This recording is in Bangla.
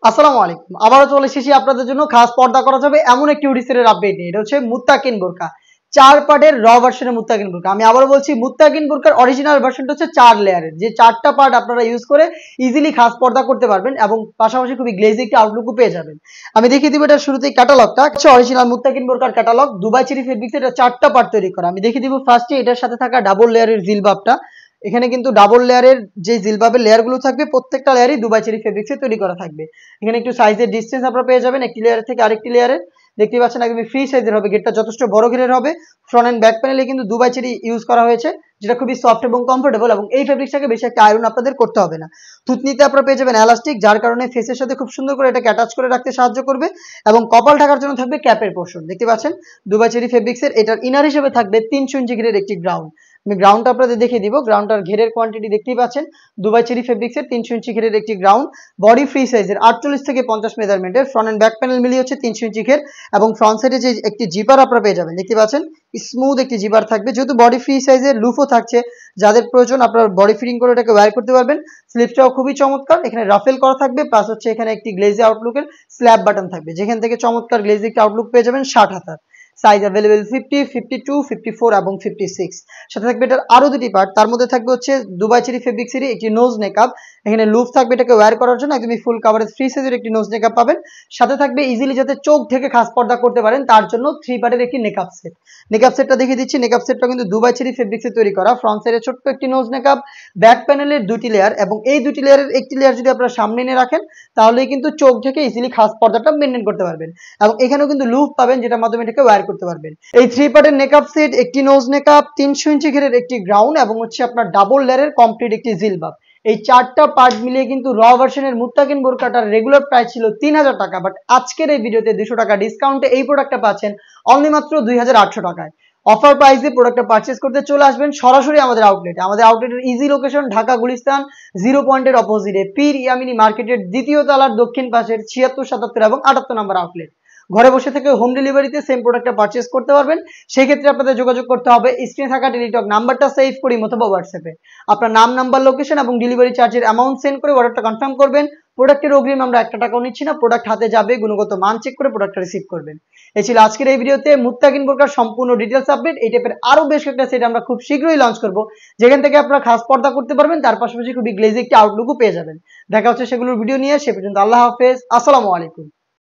আসসালামু আলাইকুম। আবারও চলে এসেছি আপনাদের জন্য খাস পর্দা করা যাবে এমন একটি ওড়িশার আপডেট নিয়ে। এটা হচ্ছে মুত্তাকিন বোরকা। ৪ পার্টের র ভার্সনের মুত্তাকিন বোরকা। আমি আবারও বলছি মুত্তাকিন বোরকার অরিজিনাল ভার্সনটা হচ্ছে ৪ লেয়ারের। যে ৪টা পার্ট আপনারা ইউজ করে ইজিলি খাস পর্দা করতে পারবেন এবং পাশাপাশি খুবই গ্লেজি একটি আউটলুকও পেয়ে যাবেন। আমি দেখিয়ে দিব এটার শুরুতেই ক্যাটালগটা। হচ্ছে অরিজিনাল মুত্তাকিন বোরকার ক্যাটালগ। দুবাই চেরি ফেব্রিক্স এটা ৪টা পার্ট তৈরি করা। আমি দেখিয়ে দিব ফার্স্টে এটার সাথে থাকা ডাবল লেয়ারের জিলবাবটা। এখানে কিন্তু ডাবল লেয়ারের যে জিলবাবের লেয়ারগুলো থাকবে প্রত্যেকটা লেয়ারই দুবাই চেরি ফেব্রিক্সে তৈরি করা থাকবে। এখানে একটু সাইজের ডিসটেন্স আপনারা পেয়ে যাবেন একটি লেয়ার থেকে আরেকটি লেয়ারে। দেখতে পাচ্ছেন একদম ফ্রি সাইজের হবে, গেটটা যথেষ্ট বড় ঘেরের হবে। ফ্রন্ট এন্ড ব্যাক প্যানেলে কিন্তু দুবাই চেরি ইউজ করা হয়েছে, যেটা খুবই সফট এবং কমফোর্টেবল, এবং এই ফেব্রিক্সটাকে বেশি একটা আয়রন আপনাদের করতে হবে না। থুতনিতে আপনারা পেয়ে যাবেন এলাস্টিক, যার কারণে ফেসের সাথে খুব সুন্দর করে এটাকে অ্যাটাচ করে রাখতে সাহায্য করবে, এবং কপাল ঢাকার জন্য থাকবে ক্যাপের পোর্শন। দেখতে পাচ্ছেন দুবাই চেরি ফেব্রিক্সের এটার ইনার হিসেবে থাকবে 300 ইঞ্চি ঘেরের একটি গ্রাউন্ড। আমি গ্রাউন্ডটা আপনাদের দেখিয়ে দিব। গ্রাউন্ডটার ঘেরের কোয়ান্টিটি দেখতেই পাচ্ছেন, দুবাই চেরি ফেব্রিক্সের 300 ইঞ্চি ঘেরের একটি গ্রাউন্ড। বডি ফ্রি সাইজের 48 থেকে 50 মেজারমেন্টের। ফ্রন্ট এন্ড ব্যাক প্যানেল মিলিয়ে হচ্ছে 300 ইঞ্চি ঘের, এবং ফ্রন্ট সাইডে যে একটি জিপার আপনারা পেয়ে যাবেন দেখতে পাচ্ছেন, স্মুথ একটি জিপার থাকবে। যেহেতু বডি ফ্রি সাইজের লুফও থাকছে, যাদের প্রয়োজন আপনারা বডি ফিটিং করে এটাকে ওয়্যার করতে পারবেন। স্লিপসটাও খুবই চমৎকার, এখানে রাফেল করা থাকবে, প্লাস হচ্ছে এখানে একটি গ্লেজি আউটলুকের স্ল্যাব বাটন থাকবে, যেখান থেকে চমৎকার গ্লেজি একটি আউটলুক পেয়ে যাবেন 60 হাতার। সাইজ অ্যাভেলেবেল 50, 52, 54 এবং 56। সাথে থাকবে এটার আরো দুটি পার্ট, তার মধ্যে থাকবে হচ্ছে দুবাই চেরি ফেব্রিক্সেরই একটি নোজ নেকআপ। এখানে লুপ থাকবে এটাকে ওয়্যার করার জন্য, একদমই ফুল কাভারেজ ফ্রি সাইজের একটি নোজ নেকআপ পাবেন। সাথে থাকবে ইজিলি যাতে চোখ ঢেকে খাস পর্দা করতে পারেন তার জন্য 3 পার্টের একটি নেকআপ সেট। নেকআপ সেটটা দেখিয়ে দিচ্ছি। নেকআপ সেটটা কিন্তু দুবাই চেরি ফেব্রিক্সে তৈরি করা। ফ্রন্ট সাইডে ছোট্ট একটি নোজ নেকআপ, ব্যাক প্যানেলের দুটি লেয়ার, এবং এই দুটি লেয়ারের একটি লেয়ার যদি আপনারা সামনে এনে রাখেন তাহলেই কিন্তু চোখ ঢেকে ইজিলি খাস পর্দাটা মেনটেন করতে পারবেন। এবং এখানেও কিন্তু লুপ পাবেন, যেটার মাধ্যমে এটাকে ওয়্যার করতে পারবেন। এই 3 পার্টের নেকআপ সেট, একটি নোজ নেকআপ, 300 ইঞ্চি ঘেরের একটি গ্রাউন্ড, এবং হচ্ছে আপনার ডাবল লেয়ারের কমপ্লিট একটি জিলবাব। এই 4টা পার্ট মিলিয়ে কিন্তু র ভার্সনের মুত্তাকিন বোরকাটার রেগুলার প্রাইস ছিল 3000 টাকা, বাট আজকের এই ভিডিওতে 200 টাকা ডিসকাউন্টে এই প্রোডাক্টটা পাচ্ছেন অনলি মাত্র 2800 টাকায়। অফার প্রাইসে প্রোডাক্টটা পারচেজ করতে চলে আসবেন সরাসরি আমাদের আউটলেটে। আমাদের আউটলেটের ইজি লোকেশন ঢাকা গুলিস্তান 0 পয়েন্টের অপোজিটে পীর ইয়ামিনী মার্কেটের দ্বিতীয় তলার দক্ষিণ পাশের 76, 77 এবং 78 নম্বর আউটলেট। ঘরে বসে থেকে হোম ডেলিভারিতে সেম প্রোডাক্টটা পারচেজ করতে পারবেন। সেই ক্ষেত্রে আপনাদের যোগাযোগ করতে হবে স্ক্রিনে থাকা টেলিটক নাম্বারটা সেভ করি অথবা হোয়াটসঅ্যাপে আপনার নাম, নাম্বার, লোকেশন এবং ডেলিভারি চার্জের অ্যামাউন্ট সেন্ড করে অর্ডারটা কনফার্ম করবেন। প্রোডাক্টের অগ্রিম আমরা 1 টাকাও নিচ্ছি না, প্রোডাক্ট হাতে যাবে, গুণগত মান চেক করে প্রোডাক্টটা রিসিভ করবেন। এই ছিল আজকের এই ভিডিওতে মুত্তাকিন বোরকার সম্পূর্ণ ডিটেলস আপডেট। এই টাইপের আরো বেশ কয়েকটা সেট আমরা খুব শীঘ্রই লঞ্চ করব, যেখান থেকে আপনারা খাস পর্দা করতে পারবেন, তার পাশাপাশি খুবই গ্লেজি একটি আউটলুকও পেয়ে যাবেন। দেখা হচ্ছে সেগুলোর ভিডিও নিয়ে। সে পর্যন্ত আল্লাহ হাফেজ, আসসালামু আলাইকুম।